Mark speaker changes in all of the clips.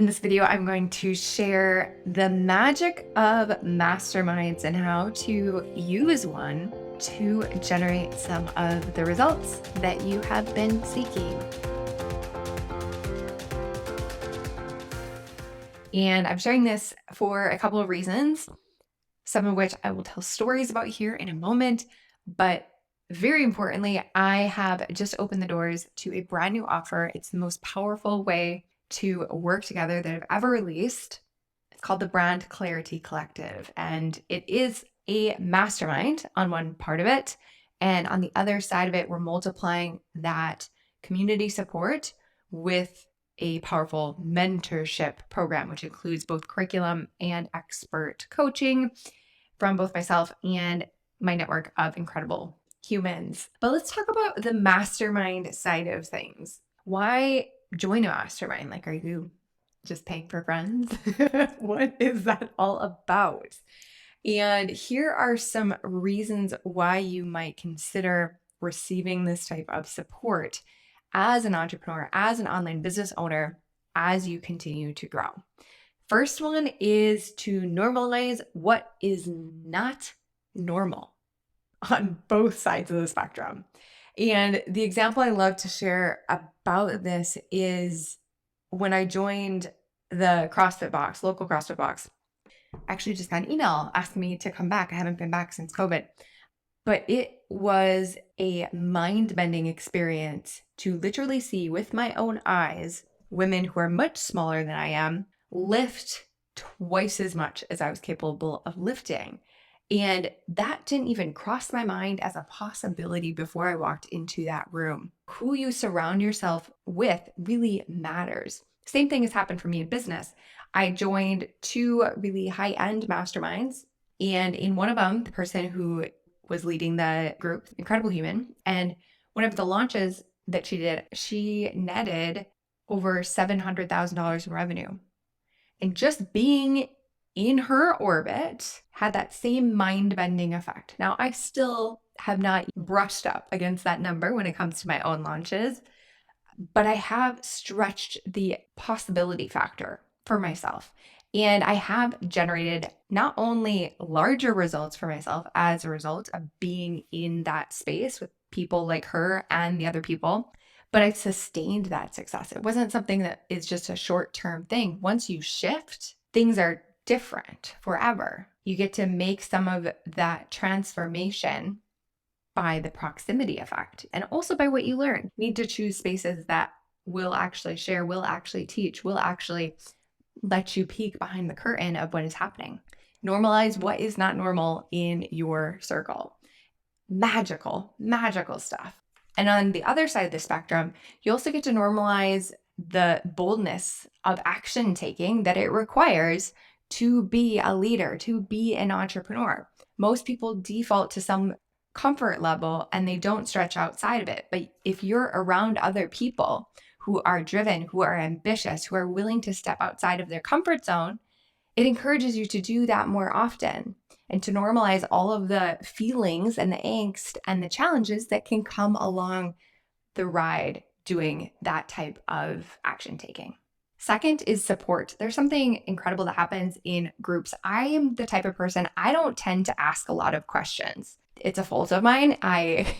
Speaker 1: In this video, I'm going to share the magic of masterminds and how to use one to generate some of the results that you have been seeking. And I'm sharing this for a couple of reasons, some of which I will tell stories about here in a moment. But very importantly, I have just opened the doors to a brand new offer. It's the most powerful way to work together that I've ever released. It's called the Brand Clarity Collective, and it is a mastermind on one part of it. And on the other side of it, we're multiplying that community support with a powerful mentorship program, which includes both curriculum and expert coaching from both myself and my network of incredible humans. But let's talk about the mastermind side of things. Why join a mastermind? Like, are you just paying for friends? What is that all about? And here are some reasons why you might consider receiving this type of support as an entrepreneur, as an online business owner, as you continue to grow. First one is to normalize what is not normal on both sides of the spectrum. And the example I love to share about this is when I joined the CrossFit box, local CrossFit box. I actually just got an email asking me to come back. I haven't been back since COVID. But it was a mind-bending experience to literally see with my own eyes women who are much smaller than I am lift twice as much as I was capable of lifting. And that didn't even cross my mind as a possibility before I walked into that room. Who you surround yourself with really matters. Same thing has happened for me in business. I joined two really high-end masterminds, and in one of them, the person who was leading the group, incredible human, and one of the launches that she did, she netted over $700,000 in revenue. And just being in her orbit had that same mind-bending effect. Now, I still have not brushed up against that number when it comes to my own launches, but I have stretched the possibility factor for myself. And I have generated not only larger results for myself as a result of being in that space with people like her and the other people, but I sustained that success. It wasn't something that is just a short-term thing. Once you shift, things are different forever. You get to make some of that transformation by the proximity effect and also by what you learn. You need to choose spaces that will actually share, will actually teach, will actually let you peek behind the curtain of what is happening. Normalize what is not normal in your circle. Magical, magical stuff. And on the other side of the spectrum, you also get to normalize the boldness of action taking that it requires to be a leader, to be an entrepreneur. Most people default to some comfort level and they don't stretch outside of it. But if you're around other people who are driven, who are ambitious, who are willing to step outside of their comfort zone, it encourages you to do that more often and to normalize all of the feelings and the angst and the challenges that can come along the ride doing that type of action taking. Second is support. There's something incredible that happens in groups. I am the type of person, I don't tend to ask a lot of questions. It's a fault of mine. I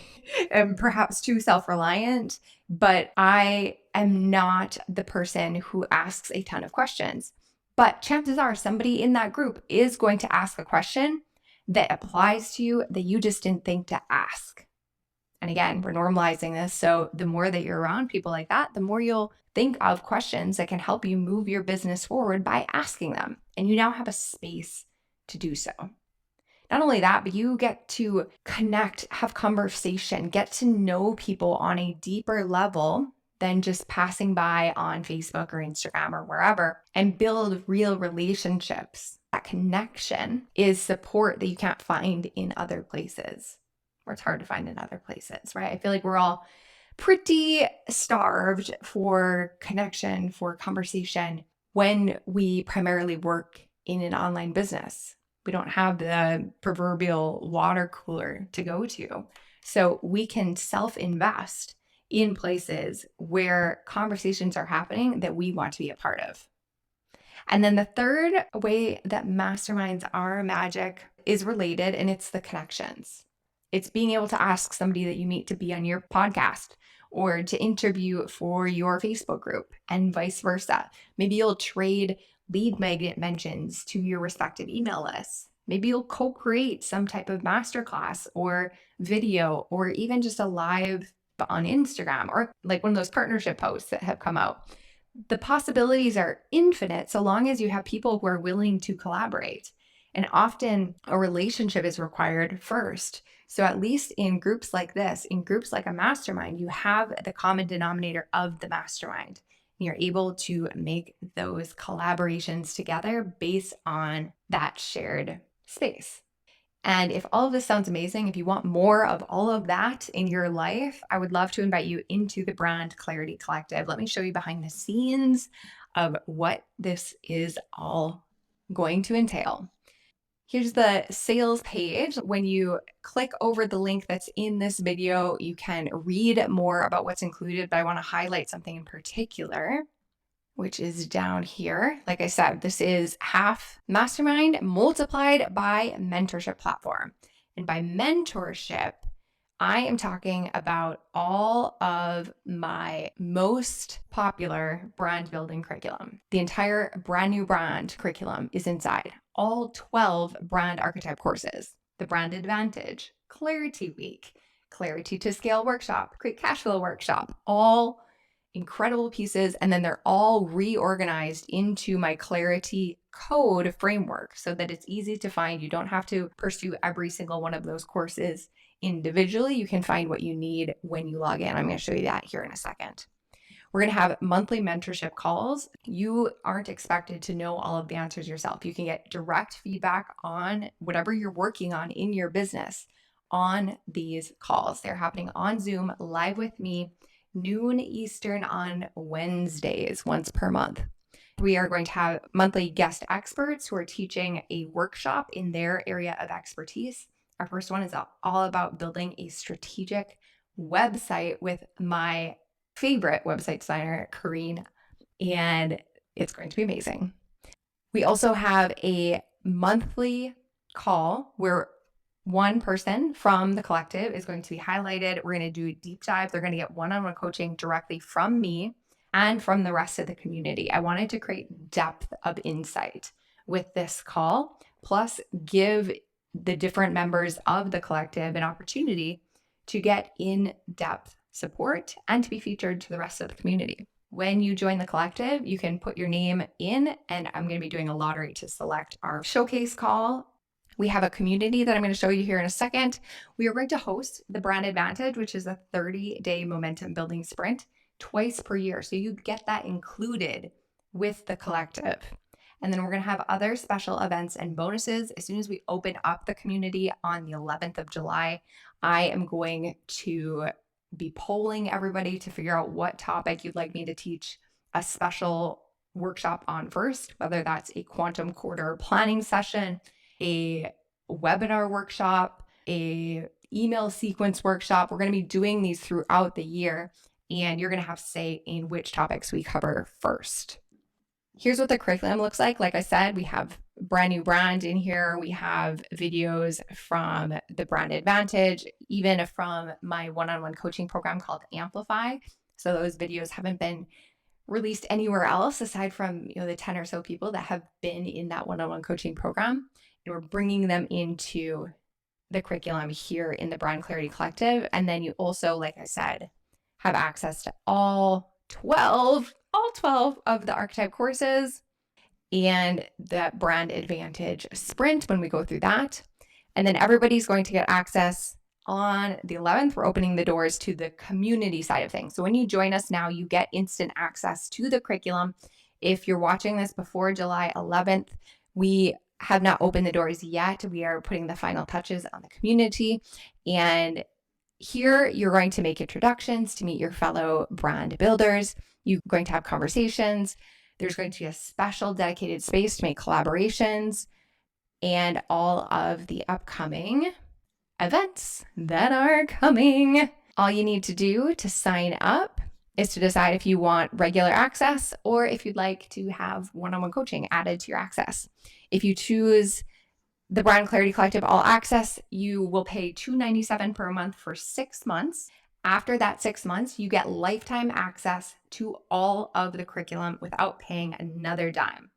Speaker 1: am perhaps too self-reliant, but I am not the person who asks a ton of questions. But chances are somebody in that group is going to ask a question that applies to you that you just didn't think to ask. And again, we're normalizing this. So the more that you're around people like that, the more you'll think of questions that can help you move your business forward by asking them. And you now have a space to do so. Not only that, but you get to connect, have conversation, get to know people on a deeper level than just passing by on Facebook or Instagram or wherever, and build real relationships. That connection is support that you can't find in other places, or it's hard to find in other places, right? I feel like we're all pretty starved for connection, for conversation when we primarily work in an online business. We don't have the proverbial water cooler to go to. So we can self-invest in places where conversations are happening that we want to be a part of. And then the third way that masterminds are magic is related, and it's the connections. It's being able to ask somebody that you meet to be on your podcast or to interview for your Facebook group and vice versa. Maybe you'll trade lead magnet mentions to your respective email lists. Maybe you'll co-create some type of masterclass or video or even just a live on Instagram or like one of those partnership posts that have come out. The possibilities are infinite so long as you have people who are willing to collaborate. And often a relationship is required first. So at least in groups like this, in groups like a mastermind, you have the common denominator of the mastermind. You're able to make those collaborations together based on that shared space. And if all of this sounds amazing, if you want more of all of that in your life, I would love to invite you into the Brand Clarity Collective. Let me show you behind the scenes of what this is all going to entail. Here's the sales page. When you click over the link that's in this video, you can read more about what's included, but I want to highlight something in particular, which is down here. Like I said, this is half mastermind multiplied by mentorship platform. And by mentorship, I am talking about all of my most popular brand building curriculum. The entire brand new brand curriculum is inside. All 12 brand archetype courses, the Brand Advantage, Clarity Week, Clarity to Scale workshop, Quick Cash Flow workshop, all incredible pieces. And then they're all reorganized into my Clarity code framework so that it's easy to find. You don't have to pursue every single one of those courses individually. You can find what you need when you log in. I'm going to show you that here in a second. We're going to have monthly mentorship calls. You aren't expected to know all of the answers yourself. You can get direct feedback on whatever you're working on in your business on these calls. They're happening on Zoom live with me, noon Eastern on Wednesdays, once per month. We are going to have monthly guest experts who are teaching a workshop in their area of expertise. Our first one is all about building a strategic website with my favorite website designer, Kareen, and it's going to be amazing. We also have a monthly call where one person from the collective is going to be highlighted. We're going to do a deep dive. They're going to get one-on-one coaching directly from me and from the rest of the community. I wanted to create depth of insight with this call, plus give the different members of the collective an opportunity to get in-depth support and to be featured to the rest of the community. When you join the collective, you can put your name in, and I'm going to be doing a lottery to select our showcase call. We have a community that I'm going to show you here in a second. We are going to host the Brand Advantage, which is a 30-day momentum building sprint twice per year. So you get that included with the collective. And then we're going to have other special events and bonuses. As soon as we open up the community on the 11th of July, I am going to be polling everybody to figure out what topic you'd like me to teach a special workshop on first, whether that's a quantum quarter planning session, a webinar workshop, a email sequence workshop. We're going to be doing these throughout the year, and you're going to have say in which topics we cover first. Here's what the curriculum looks like. Like I said, we have brand new brand in here. We have videos from the Brand Advantage, even from my one-on-one coaching program called Amplify. So those videos haven't been released anywhere else aside from the 10 or so people that have been in that one-on-one coaching program. And we're bringing them into the curriculum here in the Brand Clarity Collective. And then you also, like I said, have access to all 12 of the archetype courses and the Brand Advantage sprint when we go through that. And then everybody's going to get access on the 11th. We're opening the doors to the community side of things. So when you join us now, you get instant access to the curriculum. If you're watching this before July 11th, we have not opened the doors yet. We are putting the final touches on the community. And here you're going to make introductions to meet your fellow brand builders. You're going to have conversations. There's going to be a special dedicated space to make collaborations and all of the upcoming events that are coming. All you need to do to sign up is to decide if you want regular access or if you'd like to have one-on-one coaching added to your access. If you choose the Brand Clarity Collective All Access, you will pay $297 per month for 6 months. After that 6 months, you get lifetime access to all of the curriculum without paying another dime.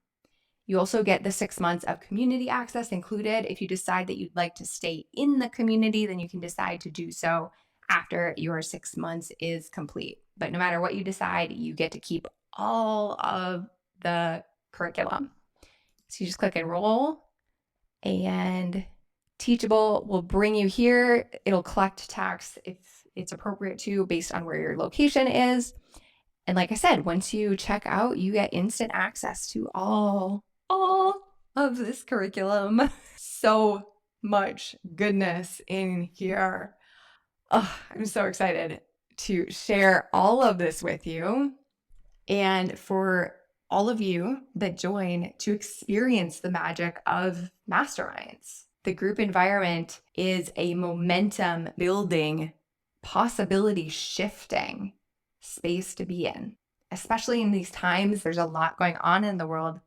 Speaker 1: You also get the 6 months of community access included. If you decide that you'd like to stay in the community, then you can decide to do so after your 6 months is complete. But no matter what you decide, you get to keep all of the curriculum. So you just click Enroll, and Teachable will bring you here. It'll collect tax if it's appropriate to, based on where your location is. And like I said, once you check out, you get instant access to all of this curriculum. So much goodness in here. Oh, I'm so excited to share all of this with you. And for all of you that join to experience the magic of Masterminds. The group environment is a momentum building, possibility shifting space to be in, especially in these times. There's a lot going on in the world.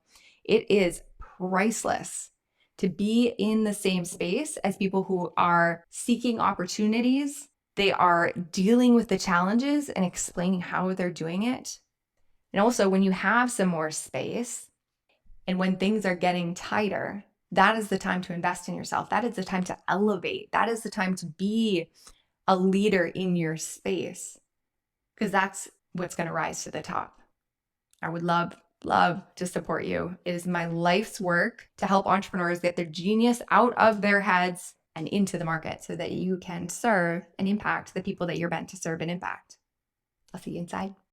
Speaker 1: It is priceless to be in the same space as people who are seeking opportunities. They are dealing with the challenges and explaining how they're doing it. And also, when you have some more space and when things are getting tighter, that is the time to invest in yourself. That is the time to elevate. That is the time to be a leader in your space, because that's what's going to rise to the top. I would love to support you. It is my life's work to help entrepreneurs get their genius out of their heads and into the market so that you can serve and impact the people that you're meant to serve and impact. I'll see you inside.